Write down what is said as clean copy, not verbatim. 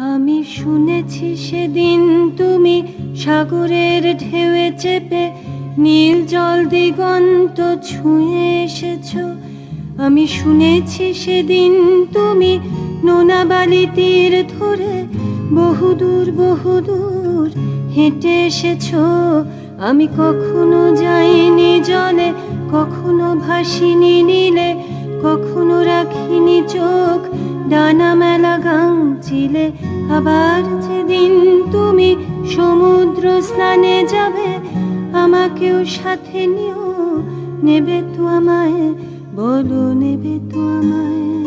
আমি শুনেছি সেদিন তুমি সাগরের ঢেউয়ে চেপে নীল জল দিগন্ত ছুঁয়ে এসেছ। আমি শুনেছি সেদিন তুমি নোনা বালি তীর ধরে বহুদূর বহুদূর হেঁটে এসেছ। আমি কখনো যাইনি জলে, কখনো ভাসিনি নীলে, কখনো রাখিনি চোখ ডানা মেলা গাংচিলে। আবার যেদিন তুমি সমুদ্র স্নানে যাবে, আমাকেও সাথে নিও, নেবে তো আমায়, বলো নেবে তো আমায়।